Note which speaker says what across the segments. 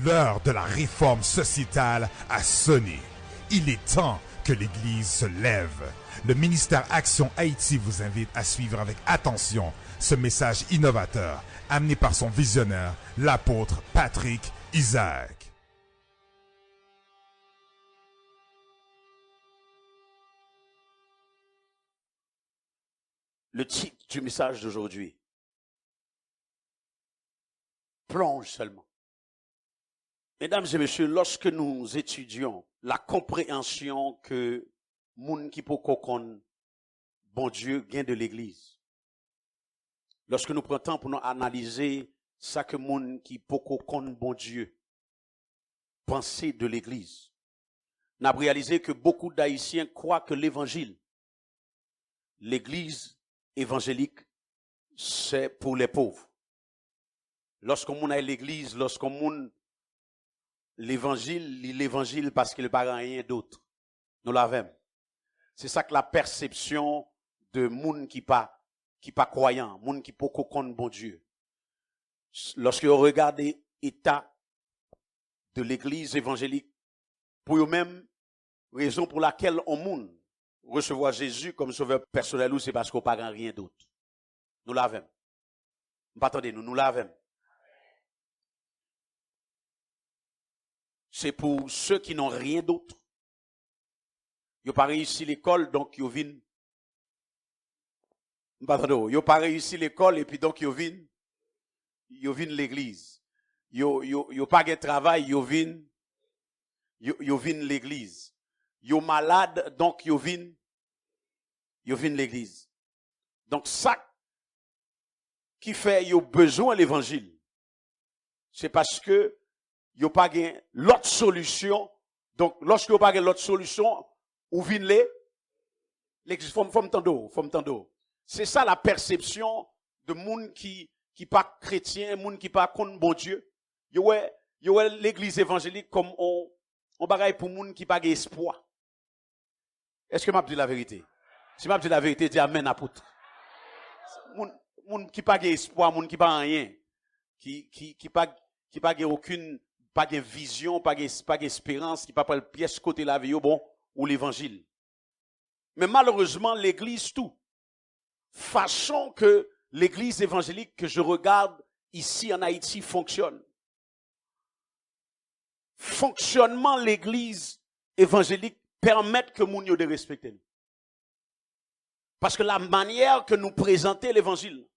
Speaker 1: L'heure de la réforme sociétale a sonné. Il est temps que l'Église se lève. Le ministère Action Haïti vous invite à suivre avec attention ce message innovateur amené par son visionnaire, l'apôtre Patrick Isaac.
Speaker 2: Le titre du message d'aujourd'hui, plonge seulement. Mesdames et messieurs, lorsque nous étudions la compréhension que moun qui peut connaître bon Dieu gain de l'église, lorsque nous prenons temps pour nous analyser ça que moun qui peut connaître bon Dieu penser de l'église, nous avons réalisé que beaucoup d'Haïtiens croient que l'évangile, l'église évangélique, c'est pour les pauvres. Lorsqu'on a l'église, lorsqu'on l'évangile parce qu'il n'y a pas rien d'autre. Nous l'avons. C'est ça que la perception de moun qui pas croyant, moun qui peut connaître bon Dieu. Lorsque vous regardez l'état de l'église évangélique, pour eux-mêmes, raison pour laquelle on moun recevoir Jésus comme sauveur personnel ou c'est parce qu'on n'a pas rien d'autre. Nous l'avons. Attendez, nous l'avons. C'est pour ceux qui n'ont rien d'autre. Ils n'ont pas réussi l'école, donc ils viennent. Ils n'ont pas réussi l'école et puis donc ils viennent l'église. Ils n'ont pas de travail, ils viennent l'église. Ils sont malades, donc ils viennent l'église. Donc ça qui fait qu'ils ont besoin de l'évangile, c'est parce que ils n'ont pas l'autre solution. Donc lorsque ils n'ont pas l'autre solution, ou viennent l'église. Faut m'tendre. C'est ça la perception de monde qui pas chrétien, monde qui pas contre bon Dieu. Yo l'église évangélique comme on bagaille pour monde qui pas espoir. Est-ce que m'a dit la vérité? Si m'a dit la vérité, dis amen apôtre. Monde qui pas espoir, monde qui pas rien, qui pas aucune pas de vision, pas d'espérance, qui pas prendre pièce côté la vie bon ou l'évangile. Mais malheureusement l'église tout façon que l'église évangélique que je regarde ici en Haïti fonctionne. Fonctionnement l'église évangélique permet que moun yo de respecter nous. Parce que la manière que nous présentons l'évangile,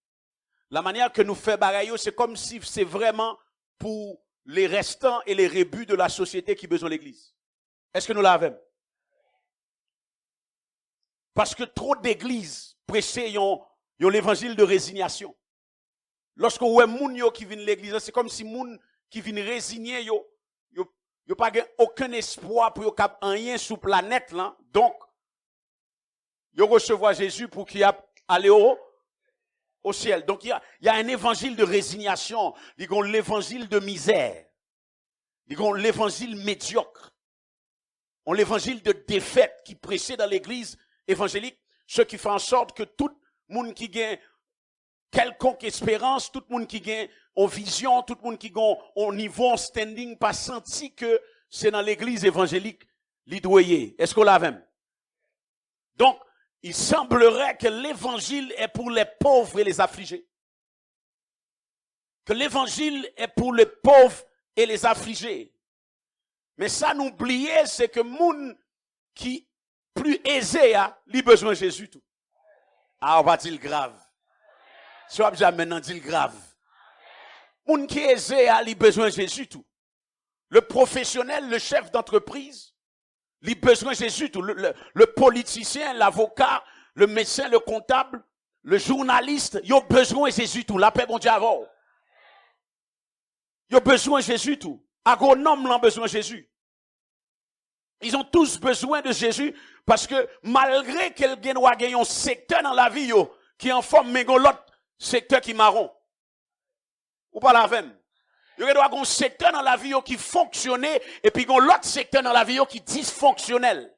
Speaker 2: la manière que nous faisons bagaille, c'est comme si c'est vraiment pour les restants et les rébus de la société qui besoin de l'église. Est-ce que nous l'avons? Parce que trop d'églises prêchent l'évangile de résignation. Lorsque vous voyez moun yo qui viennent l'église, c'est comme si moun qui viennent résigner yo pas aucun espoir pour yo cap rien sous planète là. Donc yo recevoir Jésus pour qu'il aller au ciel. Donc il y a un évangile de résignation, disons l'évangile de misère, disons l'évangile médiocre, on l'évangile de défaite qui prêchait dans l'église évangélique, ce qui fait en sorte que tout monde qui gagne quelconque espérance, tout monde qui gagne en vision, tout monde qui gagne au niveau en standing, pas senti que c'est dans l'église évangélique l'idoyer. Est-ce qu'on l'a même? Donc, il semblerait que l'évangile est pour les pauvres et les affligés. Que l'évangile est pour les pauvres et les affligés. Mais ça, n'oubliez, c'est que moun qui plus aisé a, li besoin de Jésus tout. Ah, on va dire grave. Si on va maintenant dire grave. Moun qui aisé a, li besoin de Jésus tout. Le professionnel, le chef d'entreprise, li besoin de Jésus tout. Le politicien, l'avocat, le médecin, le comptable, le journaliste, ils ont besoin de Jésus tout. La paix, bon Dieu, avant. Ils ont besoin de Jésus tout. Agronome, l'ont besoin de Jésus. Ils ont tous besoin de Jésus parce que malgré qu'il y ait un secteur dans la vie qui est en forme, mais l'autre secteur qui est marron. Ou pas la même. Il y a un secteur dans la vie qui fonctionnait et puis l'autre secteur dans la vie qui est dysfonctionnel.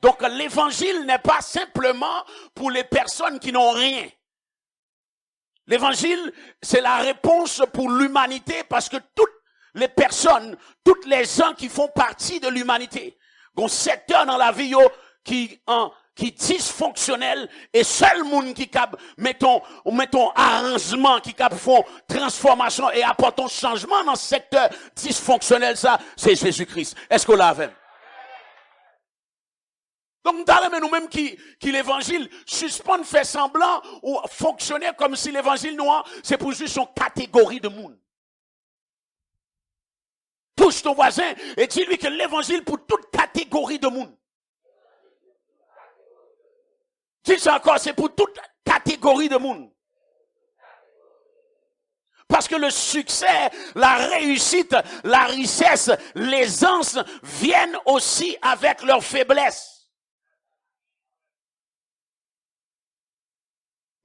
Speaker 2: Donc l'évangile n'est pas simplement pour les personnes qui n'ont rien. L'évangile, c'est la réponse pour l'humanité parce que toute les personnes, toutes les gens qui font partie de l'humanité, un secteur dans la vie qui dysfonctionnel et seul monde qui cap mettons arrangement qui cap font transformation et apportons changement dans ce secteur dysfonctionnel, ça c'est Jésus-Christ. Est-ce qu'on l'a avec? Donc, nous-mêmes qui l'évangile suspend, fait semblant ou fonctionner comme si l'évangile noir, c'est pour juste une catégorie de monde. Touche ton voisin et dis-lui que l'évangile pour toute catégorie de monde. Dis ça encore, c'est pour toute catégorie de monde. Parce que le succès, la réussite, la richesse, l'aisance viennent aussi avec leur faiblesse.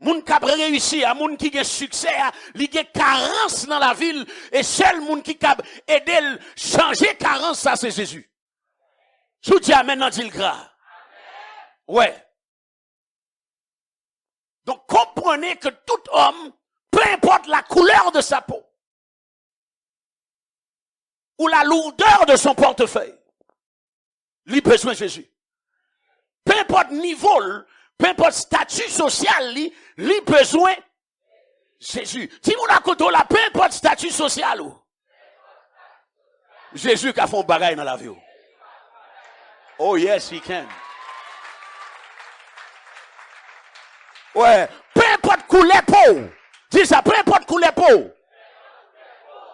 Speaker 2: Moun qui a réussi, à moun qui a succès, li gen carence dans la ville, et seul moun qui a aidé changer carence, ça c'est Jésus. Sous dis amen dans dit le gras. Ouais. Donc comprenez que tout homme, peu importe la couleur de sa peau, ou la lourdeur de son portefeuille, lui a besoin de Jésus. Peu importe niveau, peu importe statut social, lui a besoin de Jésus. Si vous n'avez pas peu importe statut social, Jésus qui a fait un bagage dans la vie. Oh yes, he can. Ouais, peu importe couleur peau. Dis ça, peu importe couleur peau.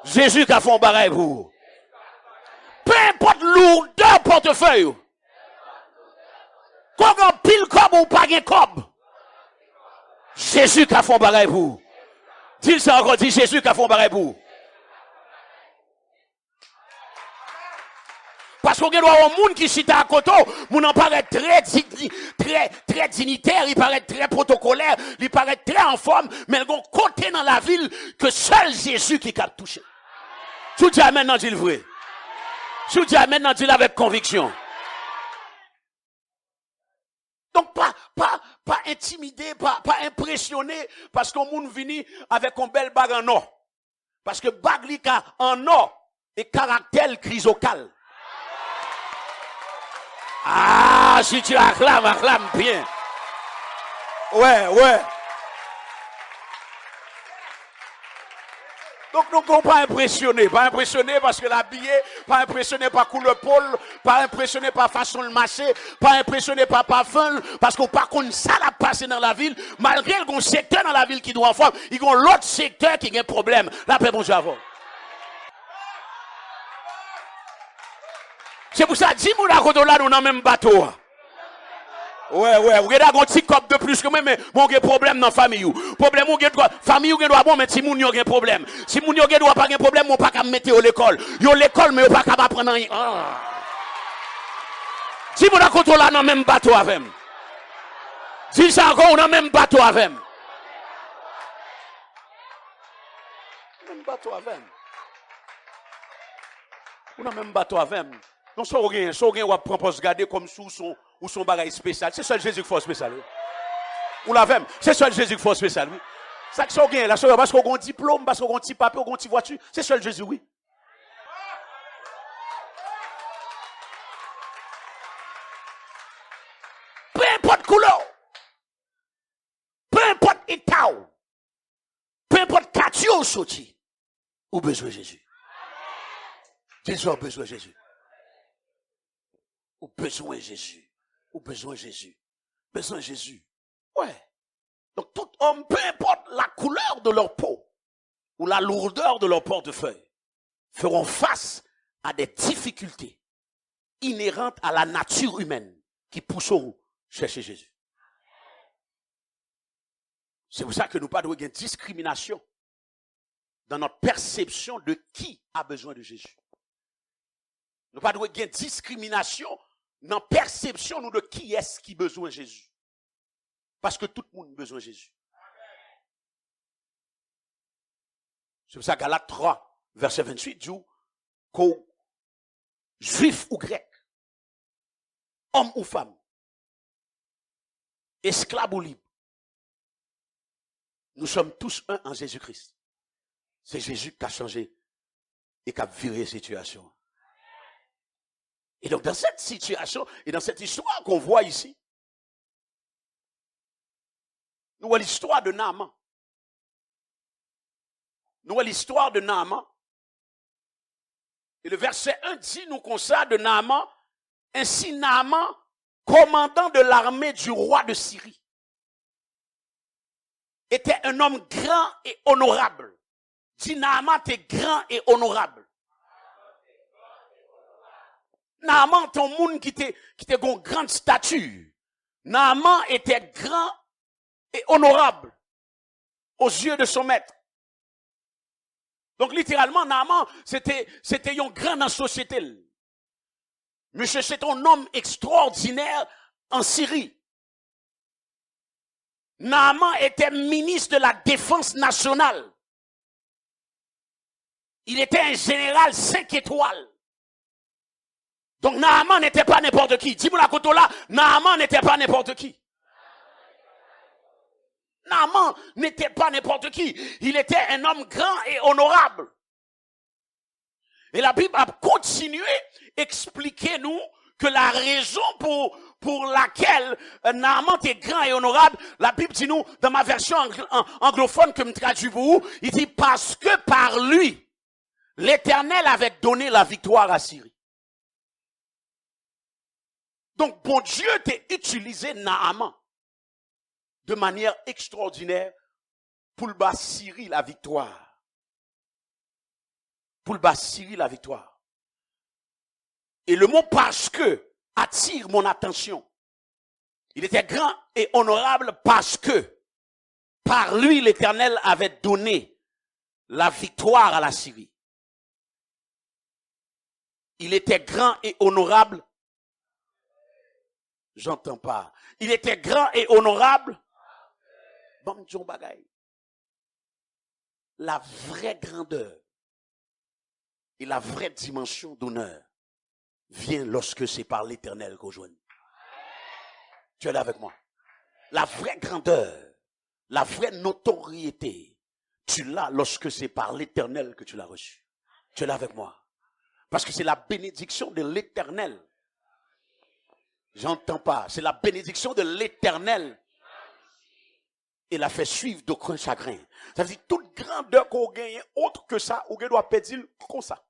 Speaker 2: Jésus qui a fait un bagage pour vous. Peu importe lourdeur portefeuille. Quand on pile cob ou pas de cob. Jésus qui a fait un bagage pour vous. Dis ça encore, dis Jésus qui a fait un bagage pour vous. Parce qu'on doit avoir un monde qui cite à côté, mon en paraît très dignitaire, il paraît très protocolaire, il paraît très en forme, mais il y a un côté dans la ville que seul Jésus qui a touché. Je vous dis maintenant, dis le vrai. Je vous dis maintenant, dis avec conviction. Donc, pas intimidé, pas impressionné, parce qu'on monde vini avec un bel bag en or. Parce que bag li en or et caractère chrysocal. Ah, si tu acclames bien. Ouais. Donc, nous ne sommes pas impressionnés parce que l'habillé, pas impressionné par couleur pôle, pas impressionné par façon de marcher, pas impressionné par parfum, parce qu'on pas contre ça l'a passé dans la ville, malgré qu'il y a un secteur dans la ville qui doit en forme, il y a l'autre secteur qui a un problème. La paix, bonjour avant. C'est pour ça, dis-moi là, quand là, nous dans le même bateau. Ouais, vous avez un petit cop de plus que moi, mais mon problème dans la famille. Problème, famille, vous avez bon, mais si moun yon un problème. Si moun yon pas un problème, on pas qu'à mettre à l'école. Yon l'école, mais on pas qu'à apprendre rien. Dis-moi là, quand là, dans le même bateau avec moi. Dis ça encore, on dans le même bateau avec moi. Même bateau avec moi. On dans le même bateau avec moi. Donc, ça, on va prendre regarder comme sous son bagage spécial. C'est seul Jésus qui fait spécial. Ou la même. C'est seul Jésus qui fait spécial. Oui. Ça que ça, on gagne là, parce qu'on a un diplôme, parce qu'on a un petit papier, on a une petite voiture. C'est seul Jésus, oui. Peu importe couleur. Peu importe état. Peu importe quartier ou sorti. Ou besoin de Jésus. Jésus a besoin de Jésus. Ou besoin de Jésus. Ou besoin de Jésus. Besoin de Jésus. Ouais. Donc tout homme, peu importe la couleur de leur peau ou la lourdeur de leur portefeuille, feront face à des difficultés inhérentes à la nature humaine qui pousseront chercher Jésus. C'est pour ça que nous pas de discrimination dans notre perception de qui a besoin de Jésus. Nous pas de discrimination dans la perception nous de qui est-ce qui a besoin de Jésus. Parce que tout le monde a besoin de Jésus. C'est pour ça Galates 3, verset 28 dit qu'aux juifs ou grecs, hommes ou femmes, esclaves ou libres, nous sommes tous un en Jésus-Christ. C'est Jésus qui a changé et qui a viré la situation. Et donc, dans cette situation, et dans cette histoire qu'on voit ici, nous voyons l'histoire de Naaman. Nous voyons l'histoire de Naaman. Et le verset 1 dit, nous comme ça, de Naaman, ainsi Naaman, commandant de l'armée du roi de Syrie, était un homme grand et honorable. Dit Naaman était grand et honorable. Naaman était un monde qui était une grande stature. Naaman était grand et honorable aux yeux de son maître. Donc littéralement, Naaman, c'était un grand dans la société. Monsieur, c'est un homme extraordinaire en Syrie. Naaman était ministre de la Défense nationale. Il était un général 5 étoiles. Donc Naaman n'était pas n'importe qui. Dis-moi la côte là, Naaman n'était pas n'importe qui. Naaman n'était pas n'importe qui. Il était un homme grand et honorable. Et la Bible a continué à expliquer nous que la raison pour laquelle Naaman était grand et honorable, la Bible dit nous, dans ma version anglophone que me traduit pour vous, il dit parce que par lui, l'Éternel avait donné la victoire à Syrie. Donc, bon Dieu t'a utilisé Naaman de manière extraordinaire pour le bas Syrie la victoire. Pour le bas Syrie la victoire. Et le mot parce que attire mon attention. Il était grand et honorable parce que par lui l'Éternel avait donné la victoire à la Syrie. Il était grand et honorable. J'entends pas. Il était grand et honorable. Bon John Bagay. La vraie grandeur et la vraie dimension d'honneur vient lorsque c'est par l'Éternel qu'on joue. Tu es là avec moi. La vraie grandeur, la vraie notoriété, tu l'as lorsque c'est par l'Éternel que tu l'as reçu. Tu es là avec moi. Parce que c'est la bénédiction de l'Éternel. J'entends pas. C'est la bénédiction de l'Éternel. Il a fait suivre d'aucun chagrin. Ça veut dire toute grandeur qu'on gagne autre que ça, on doit pédir comme ça.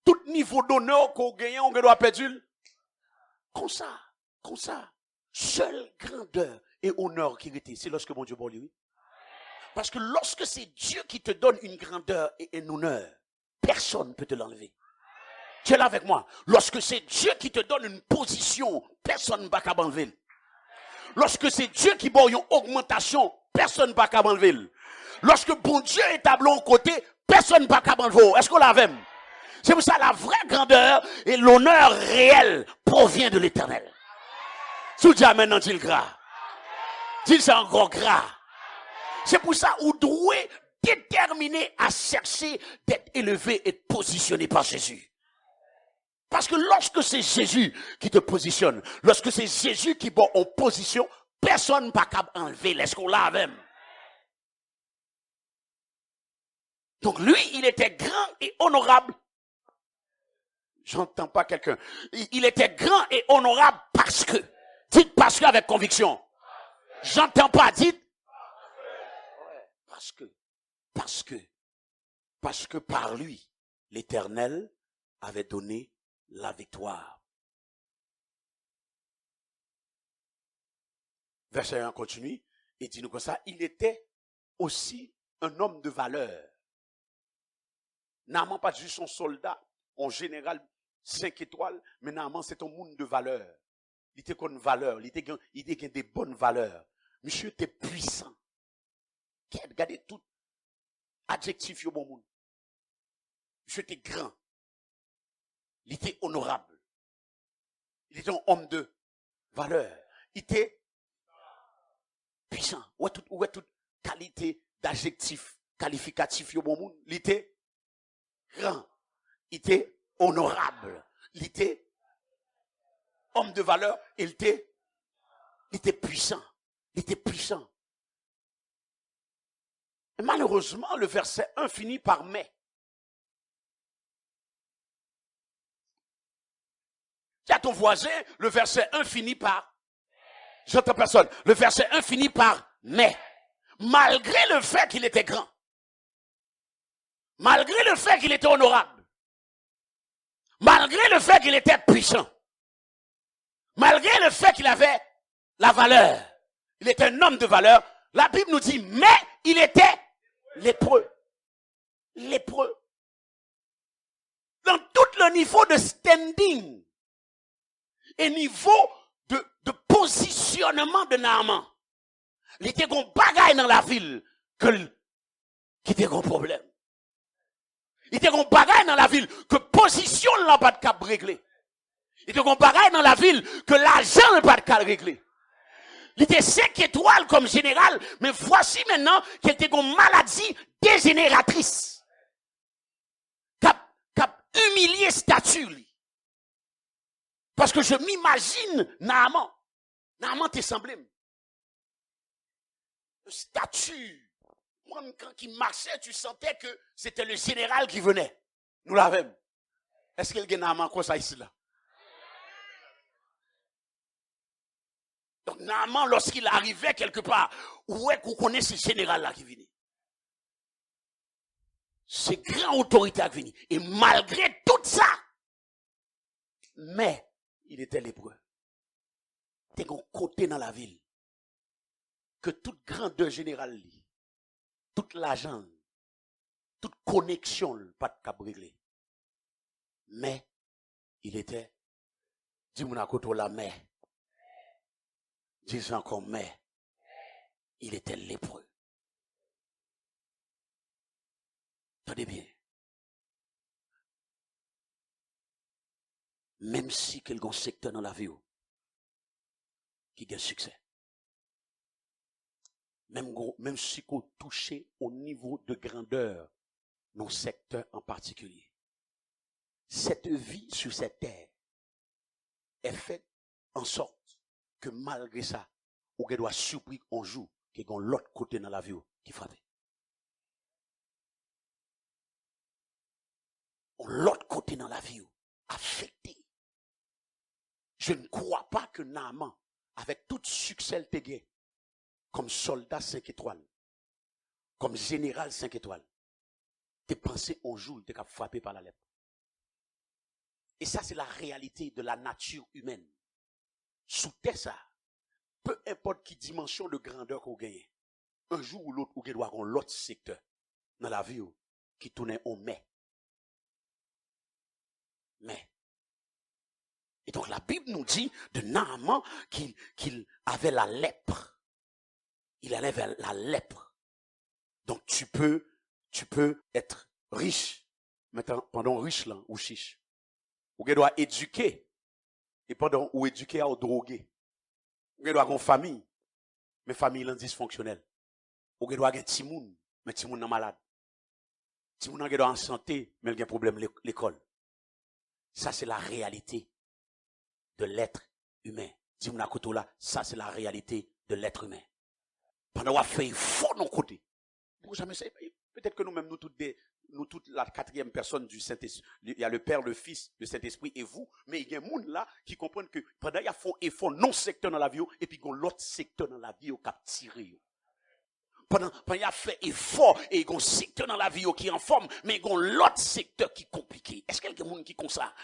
Speaker 2: Tout niveau d'honneur qu'on gagne, on doit pédir comme ça. Comme ça. Seule grandeur et honneur qui était, c'est lorsque mon Dieu bon lui. Parce que lorsque c'est Dieu qui te donne une grandeur et un honneur, personne ne peut te l'enlever. Tu es là avec moi. Lorsque c'est Dieu qui te donne une position, personne ne va t'enlever. Lorsque c'est Dieu qui donne une augmentation, personne ne va t'enlever. Lorsque bon Dieu établit un côté, personne ne va t'enlever. Est-ce qu'on l'a même? C'est pour ça la vraie grandeur et l'honneur réel provient de l'Éternel. Si vous dites amen, non, dit gras. Dis c'est encore gras. C'est pour ça vous devez déterminer à chercher d'être élevé et de positionné par Jésus. Parce que lorsque c'est Jésus qui te positionne, lorsque c'est Jésus qui est en position, personne ne peut enlever. Est-ce qu'on l'a même? Donc lui, il était grand et honorable. J'entends pas quelqu'un. Il était grand et honorable parce que. Dites parce que avec conviction. J'entends pas, dites. Parce que par lui, l'Éternel avait donné la victoire. Verset 1 continue, et dit-nous comme ça, il était aussi un homme de valeur. Naaman pas juste son soldat, en général 5 étoiles, mais Naaman c'est un monde de valeur. Il était comme une valeur, il était des bonnes valeurs. Monsieur était puissant. Regardez tout adjectif au bon monde. Monsieur était grand. Il était honorable. Il était un homme de valeur. Il était puissant. Où est toute qualité d'adjectif qualificatif au bon monde? Il était grand. Il était honorable. Il était homme de valeur. Il était puissant. Il était puissant. Et malheureusement, le verset 1 finit par mais. ton voisin, le verset 1 finit par, j'entends personne, le verset 1 finit par mais. Malgré le fait qu'il était grand, malgré le fait qu'il était honorable, malgré le fait qu'il était puissant, malgré le fait qu'il avait la valeur, il était un homme de valeur, la Bible nous dit, mais il était lépreux. Lépreux. Dans tout le niveau de standing et niveau de positionnement de Naaman, il était un bagaille dans la ville qui était un problème. Il était un bagaille dans la ville que position n'a pas de cap réglé. Il était un bagaille dans la ville que l'argent n'a pas de cap réglé. Il était 5 étoiles comme général, mais voici maintenant qu'il était une maladie dégénératrice. Cap humilié statut. Parce que je m'imagine Naaman. Naaman t'est semblé. Le statut. Quand il marchait, tu sentais que c'était le général qui venait. Nous l'avons. Est-ce qu'il y a Naaman comme ça ici là? Donc Naaman, lorsqu'il arrivait quelque part, où est qu'on connaît ce général là qui venait? C'est grand autorité qui venait. Et malgré tout ça, mais il était lépreux. Il était un côté dans la ville que toute grandeur générale, toute l'argent, toute connexion, pas de cap réglé. Mais il était, dis-moi à côté la mer. Dis encore mais, il était lépreux. Tenez bien. Même si quelqu'un secteur dans la vie qui gagne succès. Même si qu'on touche au niveau de grandeur dans un secteur en particulier. Cette vie sur cette terre est faite en sorte que malgré ça, on doit surprendre un jour qu'il y a l'autre côté dans la vie qui frappe. L'autre côté dans la vie affecté. Je ne crois pas que Naaman, avec tout succès le gagné, comme soldat 5 étoiles, comme général 5 étoiles, t'es pensé un jour t'es frappé par la lèpre. Et ça, c'est la réalité de la nature humaine. Sous terre, ça, peu importe qui dimension de grandeur qu'on gagne, un jour ou l'autre, on doit avoir l'autre secteur dans la vie qui tournait en mai. Mais. Et donc la Bible nous dit de Naaman qu'il avait la lèpre. Il allait vers la lèpre. Donc tu peux être riche, maintenant, pendant riche là, ou chiche. Ou doit éduquer, et pendant ou éduquer à droguer. Ou doit avoir une famille, mais famille là dysfonctionnelle. Ou doit avoir un timoun, mais timoun est malade. Timoun est en santé, mais il a un problème l'école. Ça c'est la réalité de l'être humain. Dis-moi à côté là, ça c'est la réalité de l'être humain. Pendant qu'on a fait fort de nos côtés. Peut-être que nous-mêmes, nous toutes la quatrième personne du Saint-Esprit, il y a le Père, le Fils, le Saint-Esprit et vous, mais il y a des gens là qui comprennent que pendant qu'il y a font effort non secteur dans la vie, et puis il y a l'autre secteur dans la vie qui a tiré. Pendant qu'il a fait effort et il y a un secteur dans la vie qui est en forme, mais il y a l'autre secteur qui est compliqué. Est-ce qu'il y a des gens qui sont comme ça?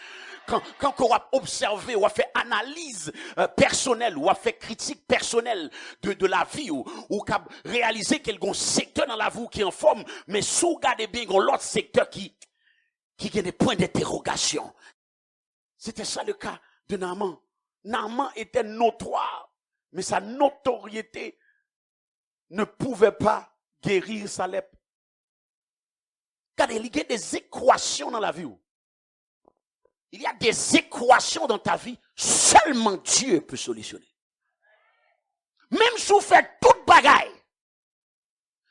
Speaker 2: Quand on a observé, on a fait analyse personnelle, on a fait critique personnelle de la vie, ou a réalisé qu'il y a un secteur dans la vie qui est en forme, mais si vous regardez bien, il y a l'autre secteur qui a des points d'interrogation. C'était ça le cas de Naaman. Naaman était notoire, mais sa notoriété ne pouvait pas guérir sa lèpre. Car il y a des équations dans la vie. Il y a des équations dans ta vie, seulement Dieu peut solutionner. Même si vous faites toute bagaille,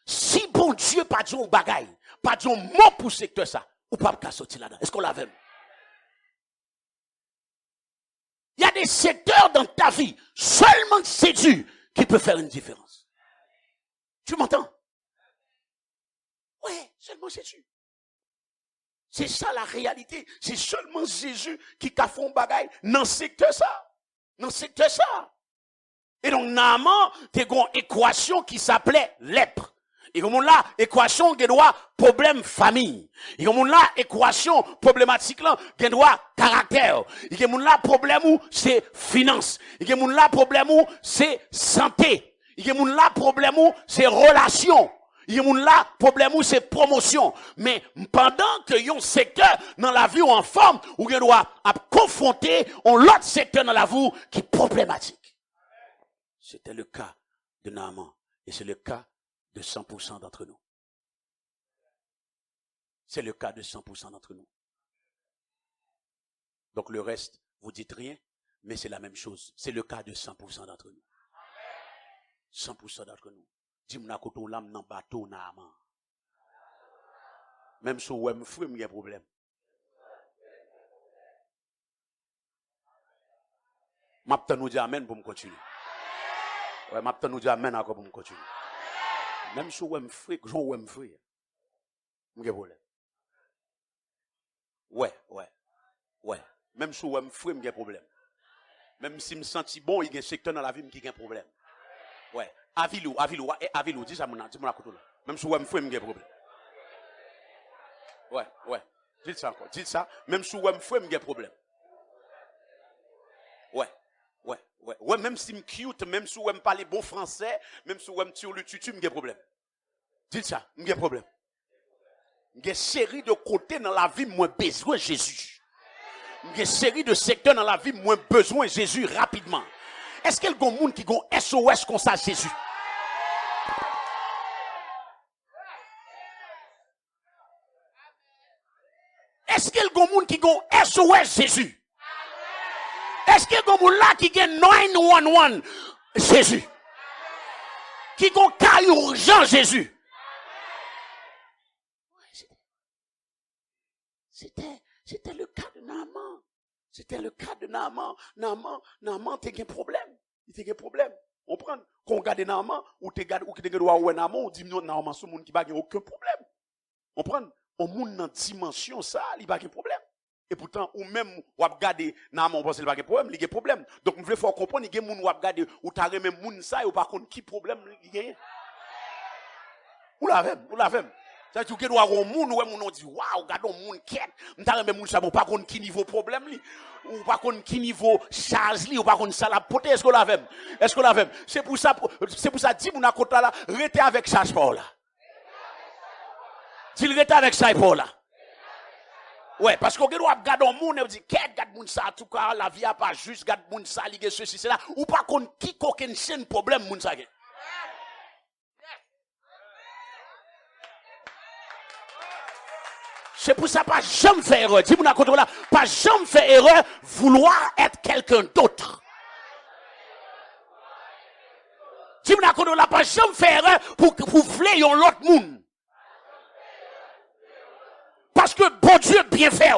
Speaker 2: si bon Dieu pas dit un bagaille, pas dit un mot pour secteur ça, ou pas qu'à sortir là-dedans. Est-ce qu'on l'avait? Il y a des secteurs dans ta vie, seulement c'est Dieu qui peut faire une différence. Tu m'entends? Ouais, seulement c'est Dieu. C'est ça la réalité. C'est seulement Jésus qui a fait un bagage dans ce secteur ça. Dans ce secteur ça. Et donc, Naaman, t'es une équation qui s'appelait lèpre. Et comme on l'a, équation qui doit problème famille. Et comme on l'a, équation problématique là, qui doit caractère. Et comme on l'a, problème où c'est finance. Et comme on l'a, problème où c'est santé. Et comme on l'a, problème où c'est relation. Et comme on l'a, problème où c'est promotion. Mais pendant que yon secteur dans la vie ou en forme, ou on doit confronter l'autre secteur dans la vie qui est problématique. C'était le cas de Naaman. Et c'est le cas de 100% d'entre nous. C'est le cas de 100% d'entre nous. Donc le reste, vous dites rien, mais c'est la même chose. C'est le cas de 100% d'entre nous. 100% d'entre nous. Dis-moi koto l'âme dans bateau Naaman. Même si vous me fouez, il y a un problème. M'aptan nous dit amen pour me continuer. Ouais, m'aptan nous dit amen encore pour me continuer. Même si vous me fouez, Jean vous me fouez. Il y a un problème. Ouais. Même si vous me fouez, il y a un problème. Même si je me sens bon, il y a un secteur dans la vie qui a un problème. Ouais. Avilou, dis ça, dis-moi la couteau là. Même si vous me fouez, il y a un problème. Ouais. Dites ça encore. Dites ça. Même si vous me fouez, il y a un problème. Ouais, même si je suis cute, même si vous me parlez bon français, même si vous me tirez le tutu, il y a un problème. Dites ça, il y a un problème. Il y a une série de côtés dans la vie, moins besoin de Jésus. Il y a une série de secteurs dans la vie, moins besoin de Jésus rapidement. Est-ce qu'il y a des gens qui ont SOS comme ça, Jésus? Est-ce qu'il y a des gens qui ont SOS Jésus? Est-ce qu'il y a des gens là qui ont 911 Jésus? Qui ont cas urgent Jésus? C'était le cas de Naaman. C'était le cas de Naaman. Naaman, t'es un problème. Il a un problème. On prend, quand on regarde Naaman, ou t'es gardé, ou t'es gardé ou Naaman, on dit non, Naaman, c'est un monde qui n'a aucun problème. On prend, on monde dans dimension ça, il n'a pas de problème. Et pourtant, ou même, ou regarder Naaman, on pense qu'il n'a pas de problème, il a un problème. Donc, il faut comprendre, il y a des gens qui regarder, ou t'as même moun ça, ou par contre, qui problème, il y a. Ou la même. Ça veut dire que nous moun ouais moun on dit waouh regardons moun quête m'ta même moun ça pas contre qui niveau problème li ou pas contre qui niveau charge li ou pas contre ça la pote est-ce qu'on la même c'est pour ça dit moun à côté là rester avec charge Paul là dit rester avec ça Paul là ouais parce qu'on doit regarder moun et dit quête garde moun ça en tout cas la vie a pas juste garde moun ça li ceci c'est là ou pas contre qui aucun chaîne problème moun ça. C'est pour ça pas jamais faire erreur. Dis-moi à côté là, pas jamais faire erreur vouloir être quelqu'un d'autre. Dis-moi à côté là, pas jamais faire erreur pour vouloir l'autre monde. Parce que bon Dieu bien fait.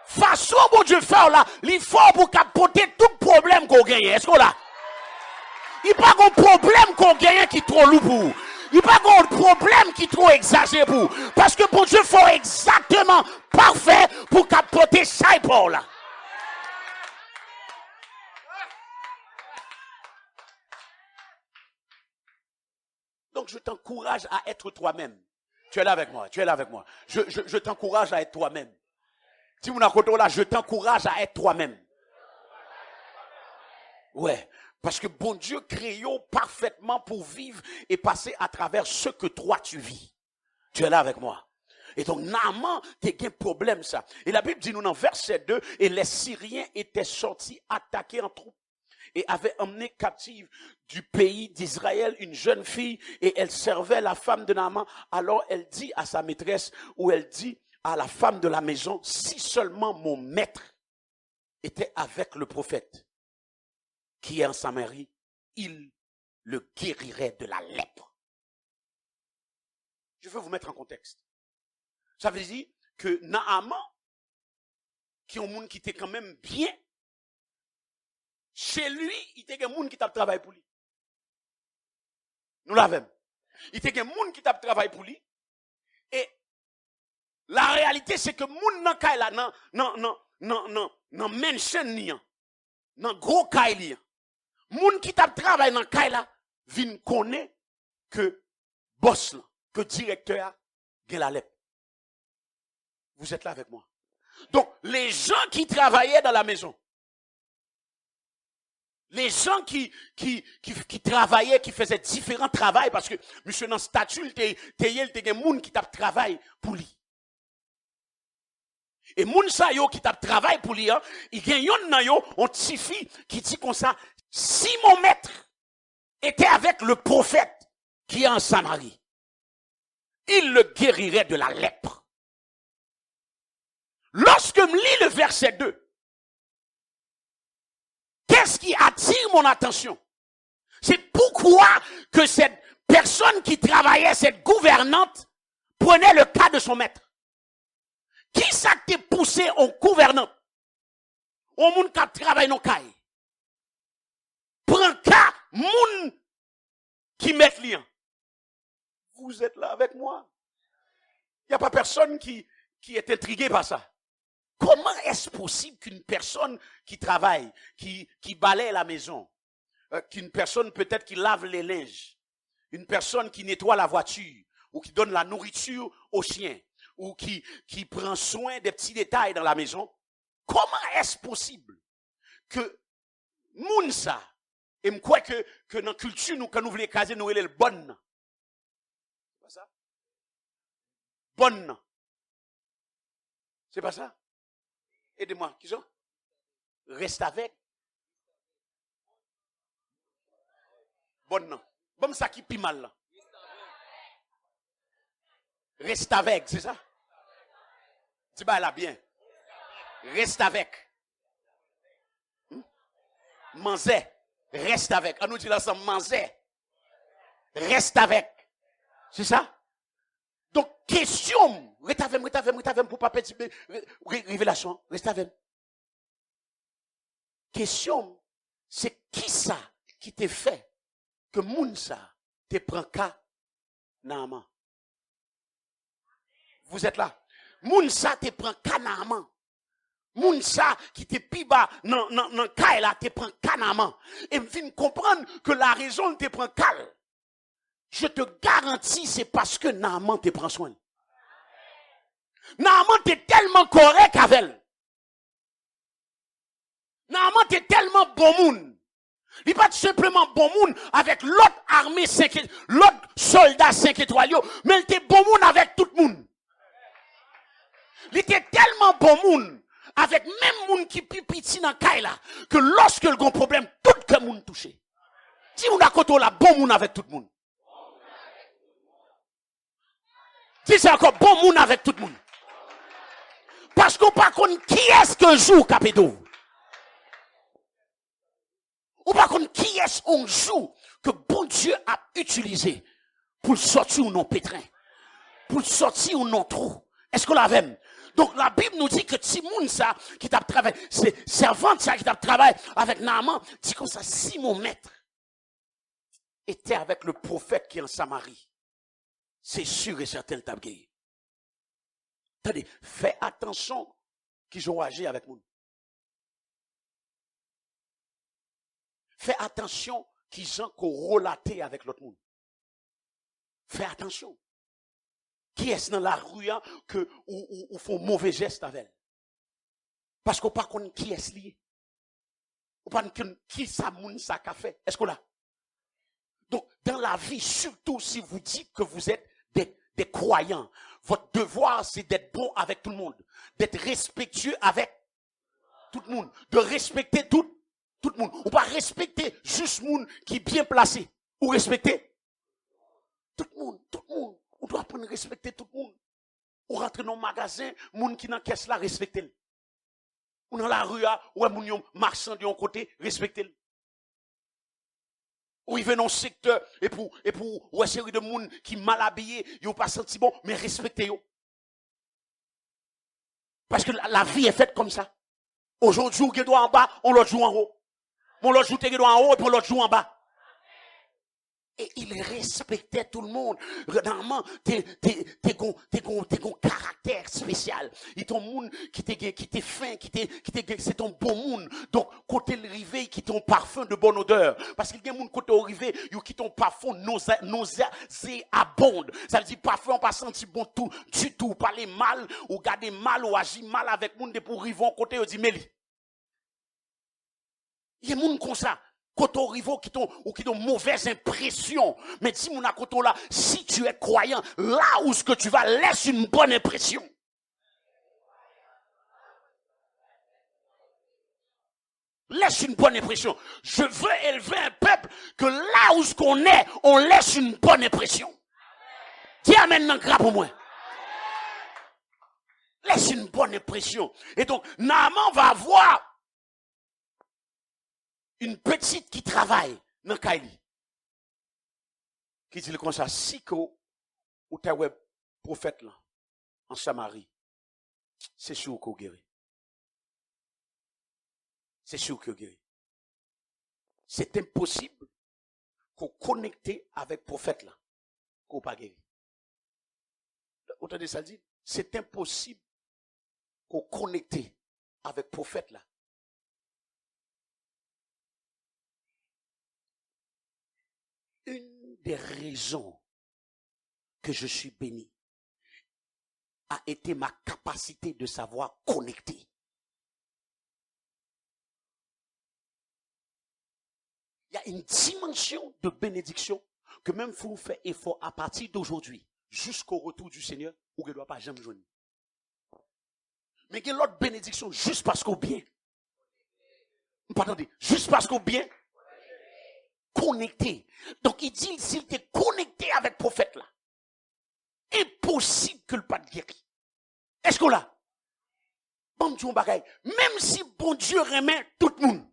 Speaker 2: Façon bon Dieu fait là, il faut pour capoter tout problème qu'on gagne. Est-ce qu'on là? Il n'y a pas de problème qu'on gagne qui est trop lourd pour vous. Il n'y a pas de problème qui est trop exagéré pour vous. Parce que bon Dieu faut exactement parfait pour capoter ça et pour là. Donc je t'encourage à être toi-même. Tu es là avec moi. Je t'encourage à être toi-même. Dis-moi là, je t'encourage à être toi-même. Ouais. Parce que bon Dieu crée parfaitement pour vivre et passer à travers ce que toi tu vis. Tu es là avec moi. Et donc, Naaman, t'es un problème ça. Et la Bible dit nous dans verset 2, et les Syriens étaient sortis attaquer en troupe et avaient emmené captive du pays d'Israël une jeune fille et elle servait la femme de Naaman. Alors elle dit à sa maîtresse ou elle dit à la femme de la maison, si seulement mon maître était avec le prophète qui est en Samarie, il le guérirait de la lèpre. Je veux vous mettre en contexte. Ça veut dire que Naaman, qui est un monde qui était quand même bien, chez lui, il était un monde qui t'a travaillé pour lui. Nous l'avons. Il était un monde qui t'a travaillé pour lui. Et réalité, c'est que moun nan kay la, nan mention ni, nan gros kay li, moun qui tap travail nan kay la, vin connaît que boss là, que directeur gen la lep. Vous êtes là avec moi. Donc, les gens qui travaillaient dans la maison, les gens qui travaillaient, qui faisaient différents travaux, parce que monsieur dans statut, il y a des gens qui tap travail pour lui. Et moun sa yo qui tap travail pour lui, il y a yon nan yo, on petit fille qui dit comme ça, si mon maître était avec le prophète qui est en Samarie, il le guérirait de la lèpre. Lorsque je lis le verset 2, qu'est-ce qui attire mon attention? C'est pourquoi que cette personne qui travaillait, cette gouvernante, prenait le cas de son maître. Qui ça t'a poussé en gouvernant? Au monde qui travaille dans le cas. Prends cas, moun qui met lien. Vous êtes là avec moi. Il n'y a pas personne qui est intrigué par ça. Comment est-ce possible qu'une personne qui travaille, qui balaye la maison, qu'une personne peut-être qui lave les linges, une personne qui nettoie la voiture, ou qui donne la nourriture aux chiens, ou qui prend soin des petits détails dans la maison, comment est-ce possible que moun sa, et me crois que dans la culture, nous, quand nous voulons caser, nous voulons le bon. C'est pas ça? Bonne. C'est pas ça? Aidez-moi, qui sont? Reste avec. Bonne. Bon, ça qui pis mal là. Reste avec, c'est ça? Dis bah là bien. Reste avec. Manzé. Reste avec. On nous dit là ça, manzé. Reste avec. C'est ça? Donc, question. Reste avec, pour pas perdre révélation. Reste avec. Question. C'est qui ça qui te fait que moun ça te prend cas nan. Vous êtes là? Moun ça te prend cas nan. Moun sa qui te pi bas nan kay la te prend kanaman. Et me fin comprendre que la raison te prend cal. Je te garantis c'est parce que Naaman te prend soin. Naaman te tellement correct avec elle. Naaman te tellement bon moun. Il n'est pas tout simplement bon moun avec l'autre armée 5 l'autre soldat 5 étoiles, mais il était bon moun avec tout le monde. Il était tellement bon moun avec même moun qui pipiti dans kaila que lorsque le grand problème tout le monde touché. Si on a côté la bon moun avec tout le monde. Si c'est encore bon moun avec tout le monde. Parce qu'on pas connaît qui est-ce que joue capédo. Ou pas connaît qui est-ce qu'on joue que bon Dieu a utilisé pour sortir ou non pétrin. Pour sortir ou non trou. Est-ce qu'on l'avait? Donc la Bible nous dit que Timoun ça qui t'a travaillé, c'est servante ça qui t'a travaillé avec Naaman, dit comme ça, si mon maître était avec le prophète qui est en Samarie, c'est sûr et certain le t'a gagné. Attendez, fais attention qu'ils ont agi avec nous. Fais attention qu'ils ont relaté avec l'autre monde. Fais attention. Qui est-ce dans la rue que ou font mauvais gestes avec elle? Parce qu'on pas connaît qui est-ce lié. On pas qui ça moun ça qu'a fait. Est-ce qu'on l'a? Donc dans la vie, surtout si vous dites que vous êtes des croyants, votre devoir c'est d'être bon avec tout le monde, d'être respectueux avec tout le monde, de respecter tout le monde. On pas respecter juste monde qui est bien placé, ou respecter tout le monde, tout le monde. On doit apprendre à respecter tout le monde. On rentre dans le magasin, moun qui dans caisse là, respectez-le. Ou dans la rue, ou moun yon marchand de yon côté, respectez-le. Ou il vient dans le secteur, et pour, ou une série de moun qui mal habillé, yon pas senti bon, mais respectez-yo. Parce que la vie est faite comme ça. Aujourd'hui, on doit en bas, on l'autre joue en haut. On l'autre joue en haut, et puis on l'autre joue en bas. Et il respectait tout le monde. Normalement, t'es un caractère spécial. Il ton monde qui t'est fin, c'est ton bon monde. Donc, côté le rivé, qui ton parfum de bonne odeur. Parce qu'il y a un monde côté au rivé, qui ton parfum nauséabonde. Ça veut dire parfum, on pas senti bon tout, du tout. Parler mal, ou garder mal, ou agir mal avec monde pour river côté, on dit, Méli. Il y a des gens comme ça. Quand on arrive, qui ont mauvaise impression. Mais dis mon akoto là, si tu es croyant, là où ce que tu vas, laisse une bonne impression. Laisse une bonne impression. Je veux élever un peuple que là où ce qu'on est, on laisse une bonne impression. Dis amen dans le pour moi. Laisse une bonne impression. Et donc, Naaman va avoir une petite qui travaille dans Kaili. Qui dit comme ça, si que ou ta web prophète là, en Samarie, c'est sûr qu'on guérit. C'est sûr qu'on guérit. C'est impossible qu'on connecte avec prophète là, qu'on pas guéri. Autant de ça dit, c'est impossible qu'on connecte avec prophète là. Une des raisons que je suis béni a été ma capacité de savoir connecter. Il y a une dimension de bénédiction que même vous faites effort à partir d'aujourd'hui jusqu'au retour du Seigneur, ou ne doit pas jamais joindre. Mais il y a l'autre bénédiction juste parce qu'on bien. Pardon, juste parce qu'on bien connecté. Donc il dit, s'il était connecté avec le prophète là, impossible que le pas de guéri. Est-ce qu'on l'a? Bon Dieu, même si bon Dieu remet tout le monde,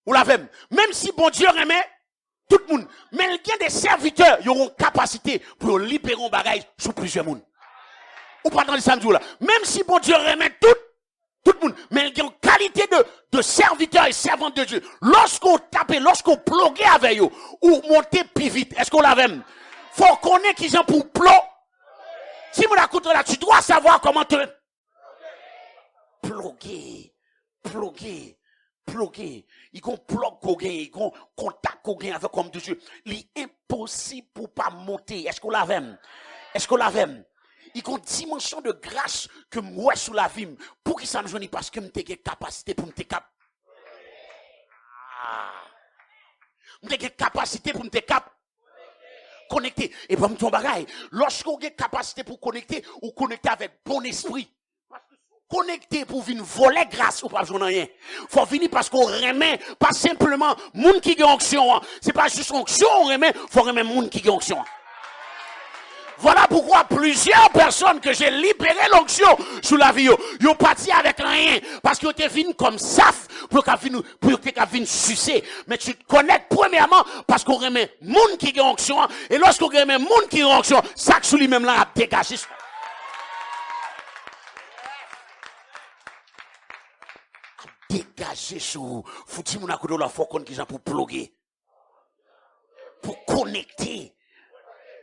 Speaker 2: vous l'avez, même si bon Dieu remet tout le monde, mais il y a des serviteurs, ils auront capacité pour libérer un bagage sur plusieurs mondes. Ou pas dans le samedi là. Même si bon Dieu remet tout le monde, mais il y a une qualité de serviteurs et servantes de Dieu. Lorsqu'on tape, lorsqu'on plogue avec eux, ou monter plus vite, est-ce qu'on l'avait? Faut connaître qu'ils ont pour plog. Si vous l'écoutez là, tu dois savoir comment te ploguer. Ils ont plug qu'on gagne, ils ont contact qu'on gagne avec comme de Dieu. Il est impossible pour pas monter. Est-ce qu'on l'avait? Est-ce qu'on l'avait? Il y a une dimension de grâce que moi sous la vie. Pour qui ça me joue? Parce que je suis capacité pour me cap. Je suis capacité pour me cap. Connecter. Et pour me ton bagaille. Lorsqu'on a capacité pour connecter, ou connecter avec bon esprit. Connecter pour venir voler grâce ou pas besoin rien. Faut venir parce qu'on remet pas simplement monde qui a onction. C'est pas juste onction on remet, faut remettre monde qui a onction. Voilà pourquoi plusieurs personnes que j'ai libéré l'onction sous la vie, ils ont parti avec rien. Parce qu'ils étaient venus comme saf pour qu'ils viennent sucer. Mais tu te connectes premièrement parce qu'on remet monde qui a onction. Et lorsqu'on remet monde qui a onction, ça que sous lui-même là a dégagé. Dégager sur fouti mon akodo la faut qu'on qui pour ploguer pour connecter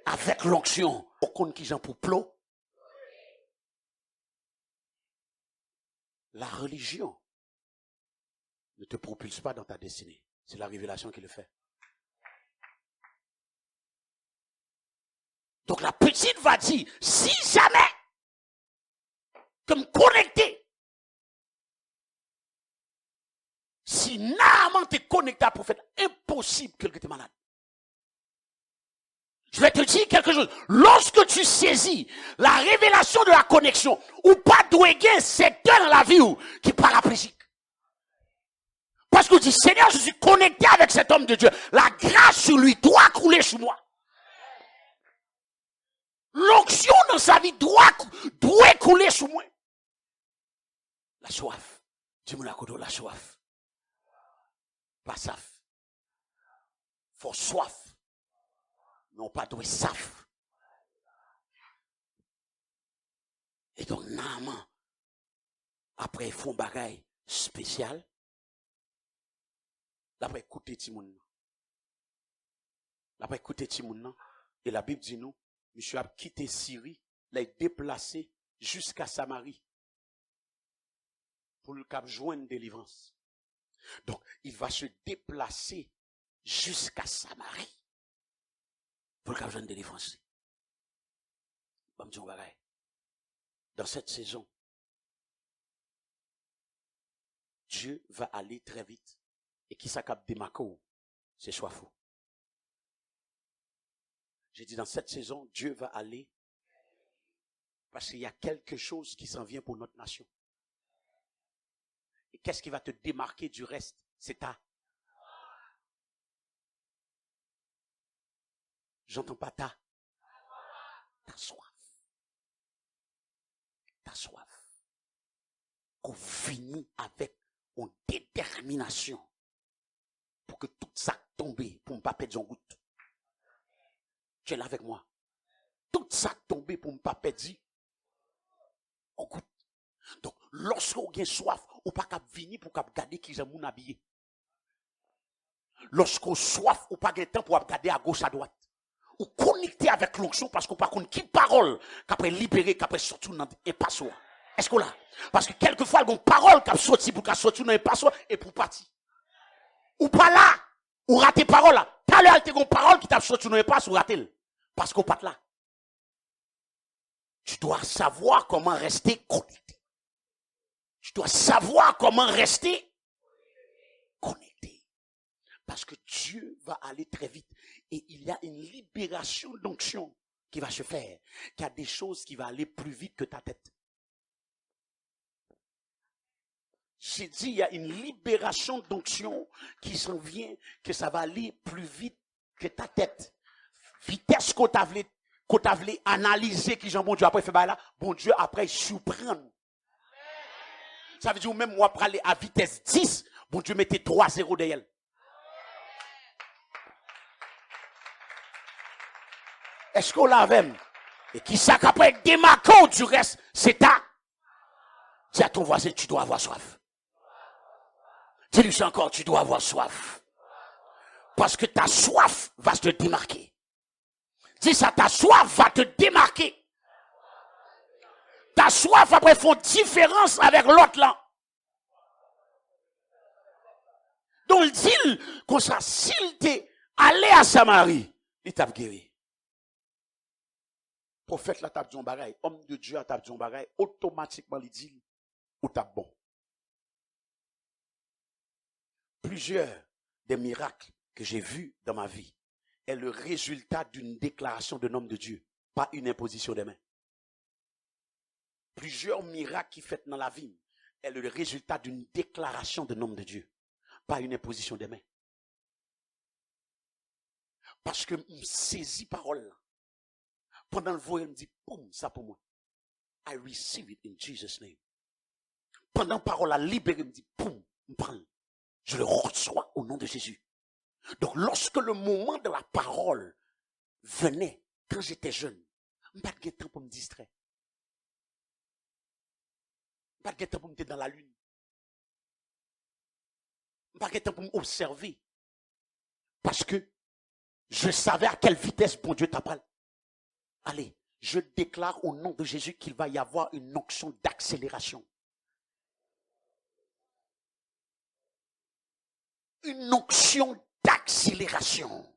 Speaker 2: avec l'onction qu'on qui pour plog. La religion ne te propulse pas dans ta destinée, c'est la révélation qui le fait. Donc la petite va dire si jamais comme connecté. Si Naaman t'es connecté à la prophète, impossible que tu es malade. Je vais te dire quelque chose. Lorsque tu saisis la révélation de la connexion, ou pas douéguer secteur dans la vie qui est paraplégique. Parce que tu dis, Seigneur, je suis connecté avec cet homme de Dieu. La grâce sur lui doit couler sur moi. L'onction dans sa vie doit couler sur moi. La soif. Dis-moi la kodo, la soif. Pas saf. Faut soif. Non pas doué saf. Et donc, Naaman, après, ils font bagaille spécial. Après, écoutez, Timon. Après, écoutez Timoun, et la Bible dit nous, monsieur a quitté Syrie, l'a déplacé jusqu'à Samarie pour le cap joindre délivrance. Donc, il va se déplacer jusqu'à Samarie pour le cap joindre délivrance. Dans cette saison, Dieu va aller très vite. Et qui s'accap démarquer, c'est soit fou. J'ai dit dans cette saison, Dieu va aller parce qu'il y a quelque chose qui s'en vient pour notre nation. Et qu'est-ce qui va te démarquer du reste? C'est ta. J'entends pas ta soif. Ta soif. Qu'on finit avec une détermination pour que tout ça tombe, pour ne pas perdre son goutte. Tu es là avec moi. Tout ça tombe pour ne pas perdre son goutte. Donc, lorsqu'on a soif, on ne peut pas venir pour regarder qui j'ai mon habillé. Lorsqu'on soif, on n'a pas de temps pour regarder à gauche, à droite. Ou connecter avec l'onction parce qu'on ne peut pas qui parole qu'après libérer, qu'après sortir dans un passoire. Est-ce qu'on l'a? Parce que quelquefois, il y a une parole qui a sorti pour sortir dans un passoire et pour partir. Ou pas là, ou rater parole là. Tout à l'heure, il y a une parole qui t'a sorti dans un passoire ou rater. Parce qu'on pas là. Tu dois savoir comment rester connecté. Tu dois savoir comment rester connecté. Parce que Dieu va aller très vite. Et il y a une libération d'onction qui va se faire. Il y a des choses qui vont aller plus vite que ta tête. J'ai dit, il y a une libération d'onction qui s'en vient, que ça va aller plus vite que ta tête. Vitesse qu'on t'a voulu analyser, qui Jean bon Dieu après fait là, bon Dieu après surprendre. Ça veut dire même moi pour aller à vitesse 10, bon Dieu mettez 3-0 derrière. Est-ce qu'on l'a même? Et qui ça qu'après démarquant du reste, c'est ta. Dis à ton voisin, tu dois avoir soif. Dis-lui encore, tu dois avoir soif. Parce que ta soif va te démarquer. Dis ça, ta soif va te démarquer. Ta soif après font différence avec l'autre là. Donc il dit comme ça, s'il t'est allé à Samarie, il t'a guéri. Prophète là t'a dit un bagaille, homme de Dieu t'a dit un bagaille, automatiquement il dit ou t'a bon. Plusieurs des miracles que j'ai vus dans ma vie est le résultat d'une déclaration d'un homme de Dieu, pas une imposition des mains. Plusieurs miracles qui fait dans la vie est le résultat d'une déclaration d'un homme de Dieu, pas une imposition des mains. Parce que je saisis parole. Pendant le voyage, me dit, boum, ça pour moi. I receive it in Jesus' name. Pendant la parole, la libéré, me dit, boum, me prend. Je le reçois au nom de Jésus. Donc, lorsque le moment de la parole venait, quand j'étais jeune, je n'ai pas de temps pour me distraire. Je n'ai pas de temps pour me mettre dans la lune. Je n'ai pas de temps pour m'observer. Parce que je savais à quelle vitesse bon Dieu t'a parlé. Allez, je déclare au nom de Jésus qu'il va y avoir une onction d'accélération. Une onction d'accélération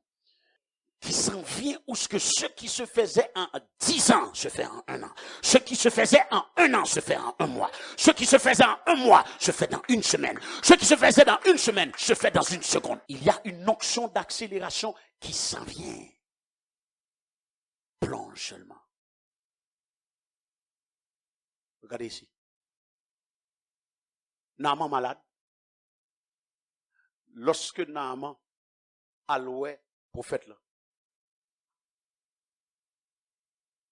Speaker 2: qui s'en vient où ce que ce qui se faisait en 10 ans se fait en 1 an. Ce qui se faisait en 1 an se fait en 1 mois. Ce qui se faisait en 1 mois se fait dans 1 semaine. Ce qui se faisait dans 1 semaine se fait dans 1 seconde. Il y a une onction d'accélération qui s'en vient. Plonge seulement. Regardez ici. Naaman malade. Lorsque Naaman allouait prophète là.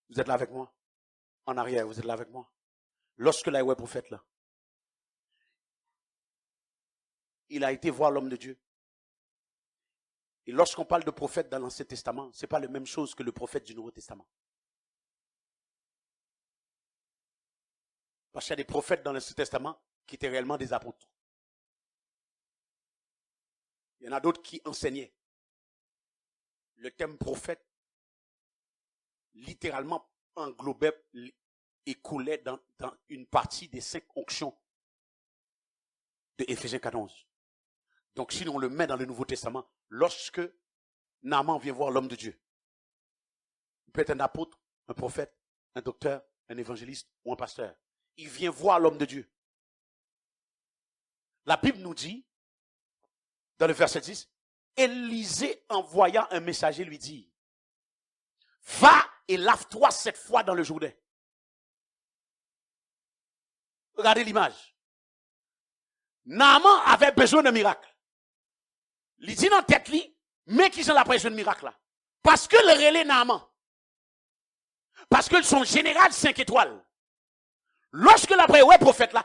Speaker 2: Vous êtes là avec moi? En arrière, vous êtes là avec moi? Lorsque l'allouait prophète là, il a été voir l'homme de Dieu. Et lorsqu'on parle de prophète dans l'Ancien Testament, ce n'est pas la même chose que le prophète du Nouveau Testament. Parce qu'il y a des prophètes dans l'Ancien Testament qui étaient réellement des apôtres. Il y en a d'autres qui enseignaient. le thème prophète, littéralement, englobait et coulait dans une partie des 5 onctions de Éphésiens 14. Donc, si on le met dans le Nouveau Testament, lorsque Naaman vient voir l'homme de Dieu, il peut être un apôtre, un prophète, un docteur, un évangéliste ou un pasteur. Il vient voir l'homme de Dieu. La Bible nous dit, dans le verset 10, Élisée envoya un messager lui dire, va et lave-toi 7 fois dans le Jourdain. Regardez l'image. Naaman avait besoin d'un miracle. Il dit dans la tête, mais qui sont la besoin de miracle là? Parce que le relais Naaman. Parce que son général 5 étoiles. Lorsque l'après, ouais, prophète là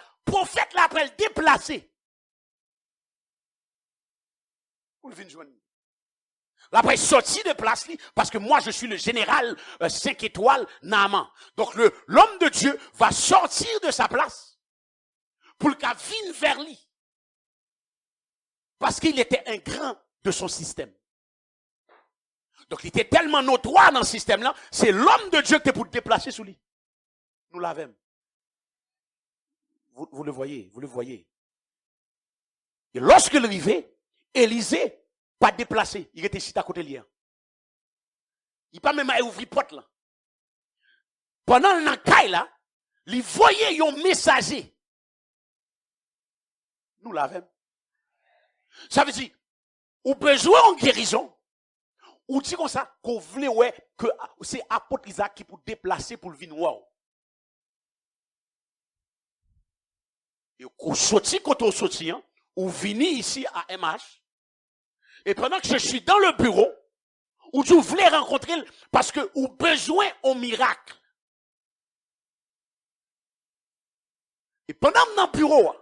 Speaker 2: après le déplacer. Pour le venir joindre. L'après sorti de place, parce que moi je suis le général 5 étoiles Naaman. Donc l'homme de Dieu va sortir de sa place pour qu'il vienne vers lui. Parce qu'il était un grand de son système. Donc il était tellement notoire dans ce système-là, c'est l'homme de Dieu qui était pour déplacer sous lui. Nous l'avons. Vous le voyez, vous le voyez. Et lorsque il arrivait, Élisée, pas déplacé, il était ici à côté de lui. Il pas même à ouvrir porte là. Pendant l'encaille là, il voyait un messager. Nous l'avons. Ça veut dire, ou besoin en guérison, ou dit comme ça, qu'on voulait ouais, que c'est apôtre Isaac qui pour déplacer pour le venir wow. Et qu'on sortit quand on sortit, hein, ou vini ici à MH, et pendant que je suis dans le bureau, où tu voulais rencontrer, parce que ou besoin au miracle. Et pendant dans le bureau,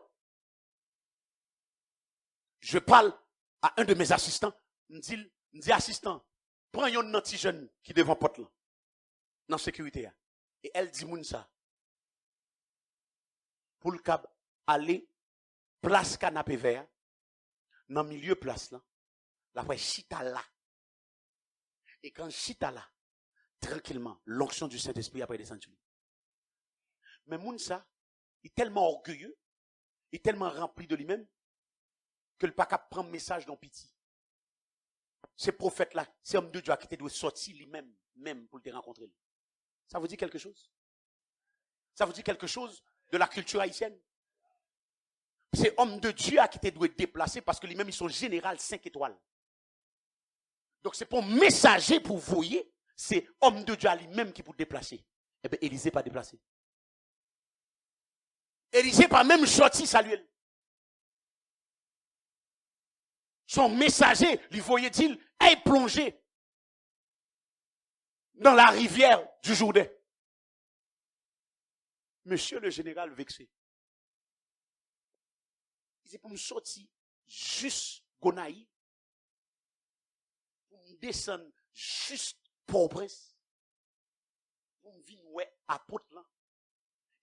Speaker 2: je parle à un de mes assistants, me dit assistant, prends un petit jeune qui devant porte là, dans la sécurité. Et elle dit moun ça. Pour le cab, aller, place canapé vert, dans le milieu place là, la fois chita là. Et quand chita là, tranquillement, l'onction du Saint-Esprit après descendre sur lui. Mais moun ça, il est tellement orgueilleux, il est tellement rempli de lui-même, que le pas capable prendre message dans pitié. Ces prophètes-là, ces hommes de Dieu qui doivent sortir lui-même, même pour te rencontrer. Ça vous dit quelque chose? Ça vous dit quelque chose de la culture haïtienne? Ces hommes de Dieu qui doivent déplacer parce que lui-même ils sont général 5 étoiles. Donc c'est pour messager pour voyer, c'est homme de Dieu à lui-même qui pour déplacer. Eh bien, Élisée pas déplacé. Élisée pas même sorti saluer. Son messager, lui voyait-il, est plongé dans la rivière du Jourdain. Monsieur le général vexé. Il dit pour me sortir juste Gonaï, pour me descendre juste Port-au-Prince, pour me venir ouais, à Portland,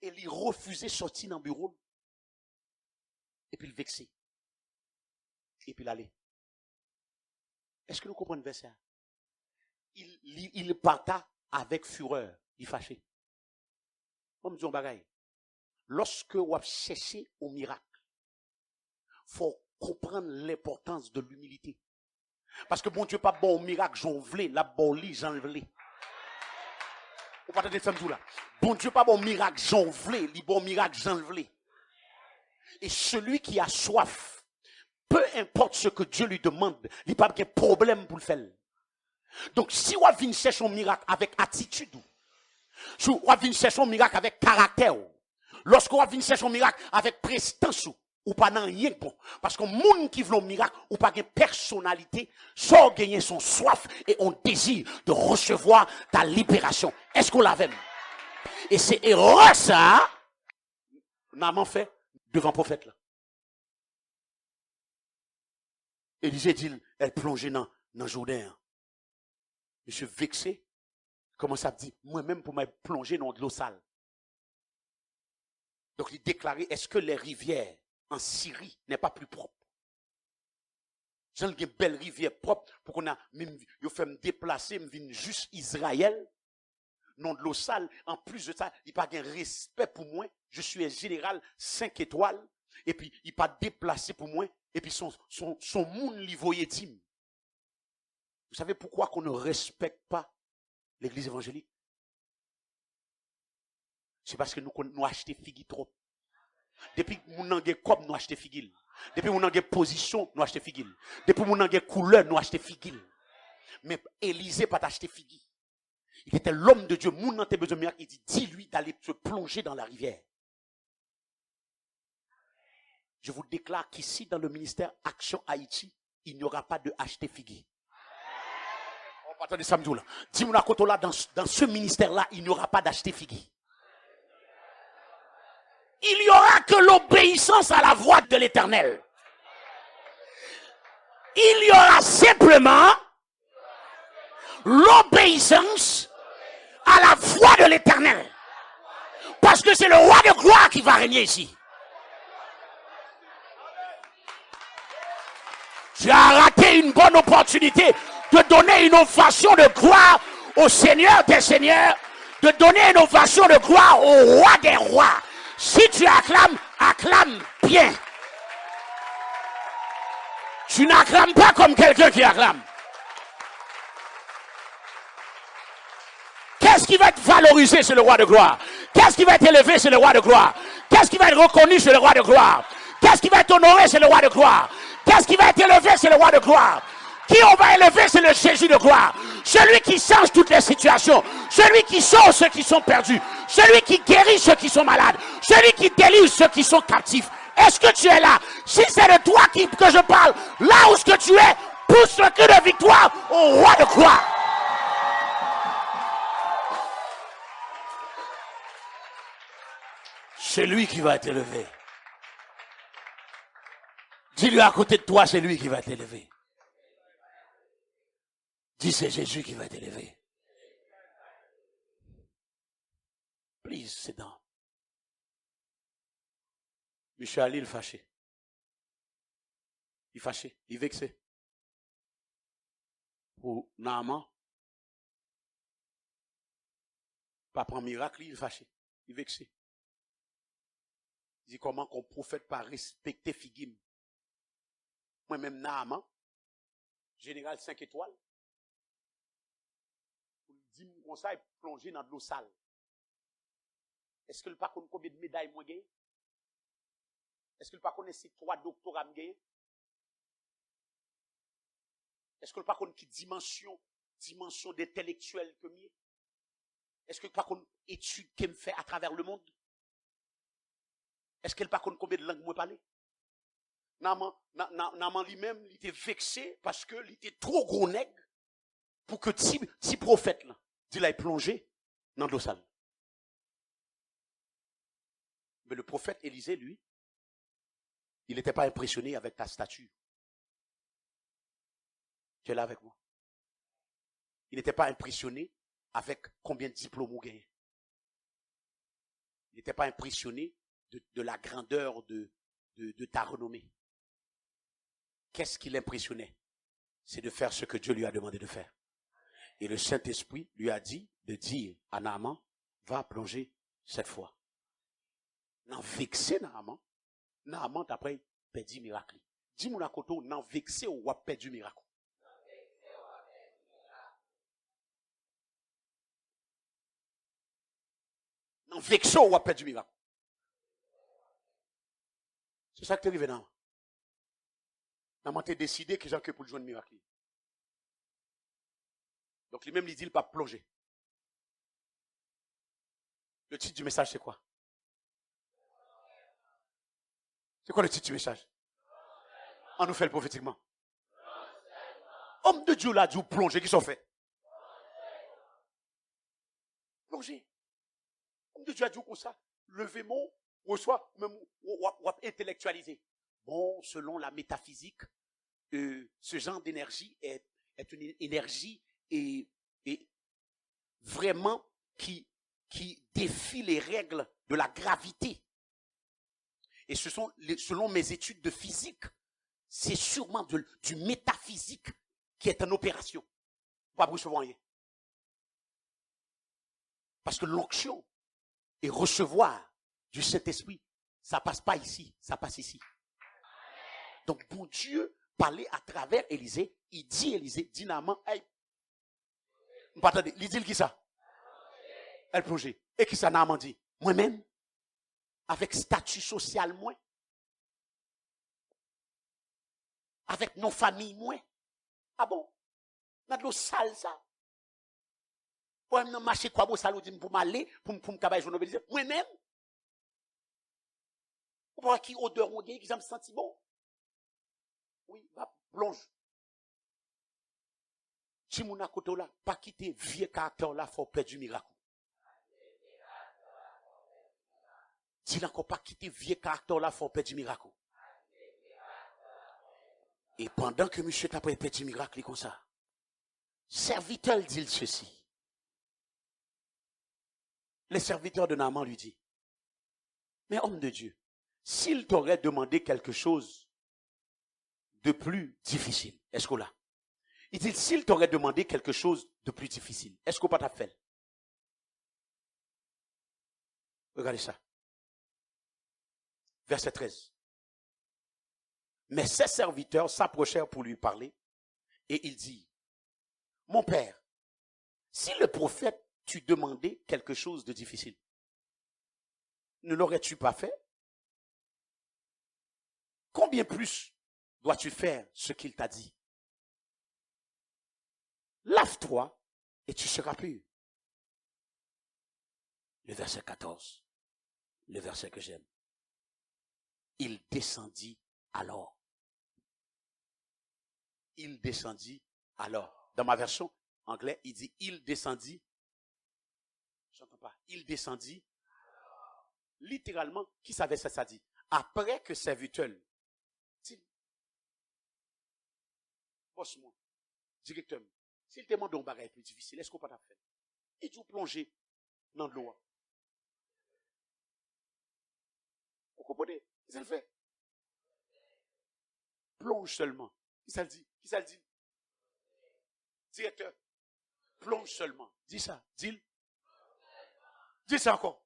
Speaker 2: et il refusait de sortir dans le bureau, et puis il vexé. Et puis il allait. Est-ce que nous comprenons le verset? Il parta avec fureur, il fâché. Comme dit on bagaille. Lorsque vous cherchez au miracle, il faut comprendre l'importance de l'humilité. Parce que bon Dieu pas bon au miracle, j'en voulais, la bon lit, j'en voulais. Vous partez de faire tout là. Bon Dieu pas bon miracle, j'en voulais, li bon miracle, j'en voulais. Et celui qui a soif, peu importe ce que Dieu lui demande, il n'y a pas de problème pour le faire. Donc si vous venez chercher un miracle avec attitude, si vous venez chercher un miracle avec caractère, lorsque vous venez chercher un miracle avec prestance, ou pas dans rien bon. Parce que monde qui veut un miracle, ou pas de personnalité, sans gagner son soif et on désire de recevoir ta libération. Est-ce qu'on l'avait? Et c'est erreur ça, Naaman fait devant le prophète là. Élisée dit, elle plongeait dans le Jourdain. Monsieur vexé, commence à dire, moi-même pour me plonger dans de l'eau sale. Donc il déclarait, est-ce que les rivières en Syrie n'est pas plus propre? J'ai une belle rivière propre pour qu'on a même yo fait me déplacer, me venir juste Israël. Non de l'eau sale. En plus de ça, il pas de respect pour moi. Je suis un général 5 étoiles. Et puis, il pas déplacé pour moi. Et puis, son monde li voye tim. Vous savez pourquoi qu'on ne respecte pas l'église évangélique? C'est parce que nous achetons figues trop. Depuis que nous avons comme nous achetons figues. Depuis que nous avons position, nous achetons figues. Depuis que nous avons couleur, nous achetons figues. Mais Élisée pas acheté figues. Il était l'homme de Dieu. Moun nan te besoin de miracle. Il dit, dis-lui d'aller se plonger dans la rivière. Je vous déclare qu'ici, dans le ministère Action Haïti, il n'y aura pas de acheter figues. On va attendre samedi là. Dis-moi là, dans ce ministère-là, il n'y aura pas d'acheter figues. Il n'y aura que l'obéissance à la voix de l'Éternel. Il y aura simplement l'obéissance à la voix de l'Éternel. Parce que c'est le roi de gloire qui va régner ici. Tu as raté une bonne opportunité de donner une ovation de gloire au Seigneur des Seigneurs, de donner une ovation de gloire au roi des rois. Si tu acclames, acclame bien. Tu n'acclames pas comme quelqu'un qui acclame. Qu'est-ce qui va être valorisé, c'est le roi de gloire. Qu'est-ce qui va être élevé, c'est le roi de gloire. Qu'est-ce qui va être reconnu, c'est le roi de gloire. Qu'est-ce qui va être honoré, c'est le roi de gloire. Qu'est-ce qui va être élevé, c'est le roi de gloire. Qui on va élever, c'est le Jésus de gloire. Celui qui change toutes les situations. Celui qui sauve ceux qui sont perdus. Celui qui guérit ceux qui sont malades. Celui qui délivre ceux qui sont captifs. Est-ce que tu es là? Si c'est de toi que je parle, là où ce que tu es, pousse le cri de victoire au roi de gloire. C'est lui qui va t'élever. Dis-lui à côté de toi, c'est lui qui va t'élever. Dis, c'est Jésus qui va t'élever. Please, sit down. Monsieur Ali, il fâché. Il fâché, il vexé. Pour Naaman, pas prendre miracle, il fâché. Il vexé. Il dit comment qu'on prophète pas respecter Figim. Moi-même, Naaman, général 5 étoiles, pour dire comme ça, il plongé dans de l'eau sale. Est-ce que le pas connaît combien de médailles moi gagné? Est-ce que le pas connaît ces 3 doctorats gagné? Est-ce que le pas connaît qui dimension d'intellectuel que mieux? Est-ce que le pas connaît études qu'il me fait à travers le monde? Est-ce qu'elle pas connaît combien de langues moi parler? Naman lui-même, il était vexé parce que il était trop gros nègre pour que ti prophète là, il a plongé dans l'eau sale. Mais le prophète Élisée, lui, il n'était pas impressionné avec ta stature. Tu es là avec moi. Il n'était pas impressionné avec combien de diplômes vous gagnez. Il n'était pas impressionné de la grandeur de ta renommée. Qu'est-ce qui l'impressionnait? C'est de faire ce que Dieu lui a demandé de faire. Et le Saint-Esprit lui a dit de dire à Naaman, va plonger cette fois. Nan vexé Naaman, Naaman après perdu miracle. Dis-moi à côté, nan vexé ou a perdu miracle. Nan vexé ou a perdu miracle. C'est ça qui est arrivé Naaman. Naaman a décidé que j'ai que pour le joindre miracle. Donc lui-même il dit il va plonger. Le titre du message c'est quoi? C'est quoi le titre du message? On nous fait le prophétiquement. Homme de Dieu là, Dieu plonger, qui sont fait? Plonger. Homme de Dieu a dit comme ça, levez-moi, reçoit, même, ou intellectualiser. Bon, selon la métaphysique, ce genre d'énergie est une énergie et vraiment qui défie les règles de la gravité. Et ce sont, selon mes études de physique, c'est sûrement du métaphysique qui est en opération. Pas recevoir rien. Parce que l'onction et recevoir du Saint-Esprit, ça passe pas ici, ça passe ici. Donc, bon Dieu parlait à travers Élisée. Il dit Élisée, dit Naaman, hey, attendez, il dit qui ça? Elle plongeait. Et qui ça Naaman dit? Moi-même, avec statut social moins, avec nos familles moins. Ah bon? On a de l'eau sale ça. Pour me marcher quoi bon sale pour m'aller pour me cabaye journaliser moi-même. Pour qui odeur on gagne qui ça me senti bon. Oui, va plonge. Si mon akoto là pas quitter vieux caractère là faut perdre du miracle. Si encore pas quitter vieux caractère là faut perdre du miracle. Et pendant que monsieur t'a pas perdu du miracle comme ça. Serviteur dit ceci. Le serviteur de Naaman lui dit, mais homme de Dieu, s'il t'aurait demandé quelque chose de plus difficile, est-ce qu'on l'a? Il dit, s'il t'aurait demandé quelque chose de plus difficile, est-ce qu'on pas t'a fait? Regardez ça. Verset 13. Mais ses serviteurs s'approchèrent pour lui parler et il dit, mon père, si le prophète t'eût demandé quelque chose de difficile, ne l'aurais-tu pas fait? Combien plus dois-tu faire ce qu'il t'a dit? Lave-toi et tu seras pur. Le verset 14, le verset que j'aime. Il descendit alors. Il descendit alors. Dans ma version anglaise, il dit il descendit. J'entends pas. Il descendit. Littéralement, qui savait ça dit? Après que serviteur, boss-moi, directeur, s'il te demande un bagage plus difficile, est-ce qu'on peut faire? Et tu plonger dans l'eau. Vous comprenez? Qu'est-ce qu'elle fait? Plonge seulement. Qui ça le dit? Qui ça le dit? Directeur. Plonge seulement. Dis ça. Dis-le. Dis ça encore.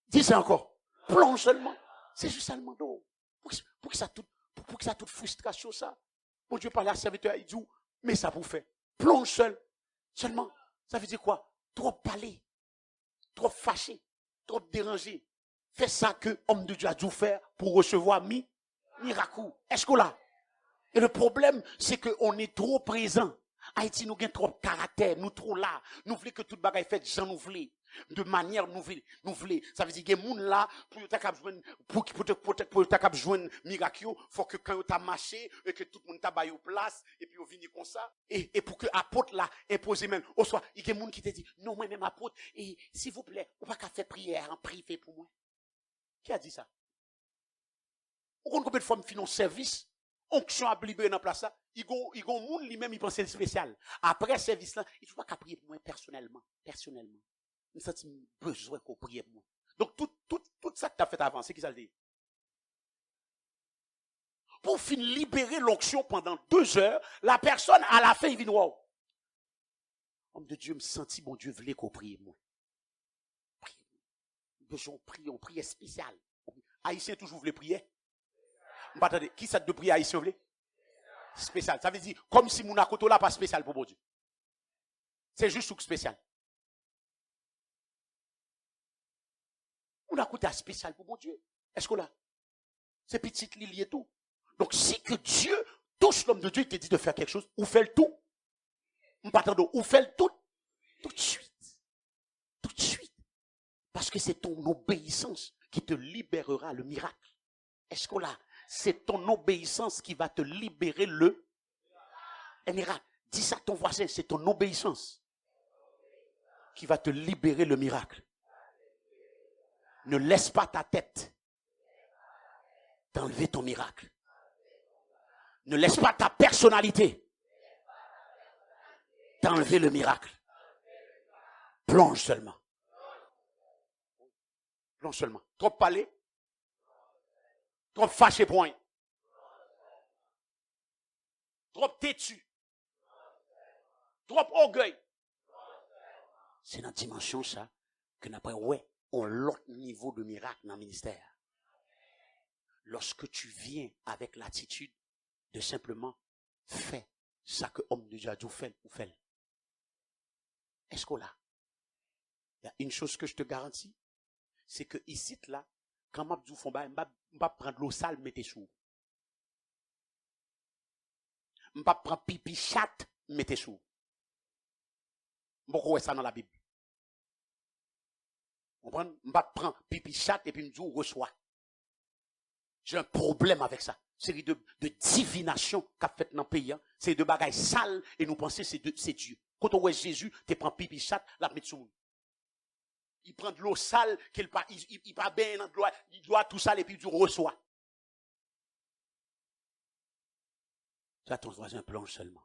Speaker 2: Dis ça encore. Plonge seulement. C'est juste seulement d'eau. Pour que ça toute frustration, ça. Bon Dieu parle à serviteur, il dit, mais ça vous fait. Plonge seulement. Ça veut dire quoi? Trop parler. Trop fâché. Trop dérangé. Fais ça que homme de Dieu a dû faire pour recevoir miracle. Est-ce qu'on l'a? Et le problème, c'est qu'on est trop présent. Haïti, nous avons trop de caractère, nous trop là. Nous voulons que tout le bagage fait, j'en nous voulons. De manière nous voulons. Ça veut dire que les gens là, pour te joindre miracle, faut que quand tu as marché, et que tout le monde t'a baillé place, et puis on vient comme ça, et pour que apôtre là, imposer même, au soir, il y a des gens qui te disent, non, moi-même apôtre, et s'il vous plaît, on va pas faire prière en privé pour moi. Qui a dit ça? Ou combien de fois me finance service, onction a libéré dans place là, il y a un monde lui-même il pense c'est spécial. Après service là, il faut pas qu'à prier pour moi personnellement. Je sens besoin qu'on prie pour moi. Donc tout ça que tu as fait avancer, qui ça le dit? Pour finir libérer l'onction pendant 2 heures, la personne à la fin il vient wow. Homme de Dieu me sentit bon Dieu voulait qu'on prie moi. Besoin on prie spécial. Haïtien toujours voulait prier. Attendez, qui ça de prier haïtien voulait? Spécial. Ça veut dire comme si mon akoto là pas spécial pour bon Dieu. C'est juste spécial. Mon akoto est spécial pour bon Dieu. Est-ce que là? C'est petit lili et tout. Donc si que Dieu touche l'homme de Dieu, il te dit de faire quelque chose, ou fait le tout. Ou fait le tout. Tout de suite. Tout de suite. Parce que c'est ton obéissance qui te libérera le miracle. Est-ce que là? C'est ton obéissance qui va te libérer le miracle. Dis ça à ton voisin, c'est ton obéissance qui va te libérer le miracle. Ne laisse pas ta tête t'enlever ton miracle. Ne laisse pas ta personnalité t'enlever le miracle. Plonge seulement. Plonge seulement. Trop parler. Trop fâché pour rien. trop têtu, trop orgueil. C'est dans la dimension ça que nous avons ouais, on l'autre niveau de miracle dans le ministère. Lorsque tu viens avec l'attitude de simplement faire ça que l'homme de Dieu fait ou fait. Est-ce qu'on l'a? Il y a une chose que je te garantis, c'est que ici, là, quand je fais je vais prendre l'eau sale, mettez sous. Je vais prendre pipi chat, mettez sous. Je vais ça dans la Bible. Je vais prendre pipi chat et puis je dis reçois. J'ai un problème avec ça. Série de divination qu'a fait dans le pays. Hein. C'est de bagailles sales et nous pensons c'est Dieu. Quand on voit Jésus, tu prends pipi chat, la met sous. Il prend de l'eau sale, il pas bien dans l'eau, il doit tout sale et puis tu reçois. Ça, ton voisin plonge seulement.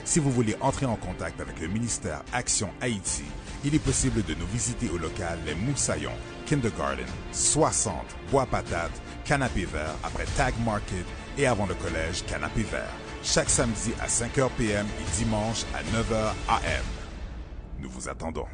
Speaker 1: Si vous voulez entrer en contact avec le ministère Action Haïti, il est possible de nous visiter au local Les Moussaillons, Kindergarten, 60, Bois Patate, Canapé Vert, après Tag Market et avant le collège Canapé Vert. Chaque samedi à 5h PM et dimanche à 9h AM. Nous vous attendons.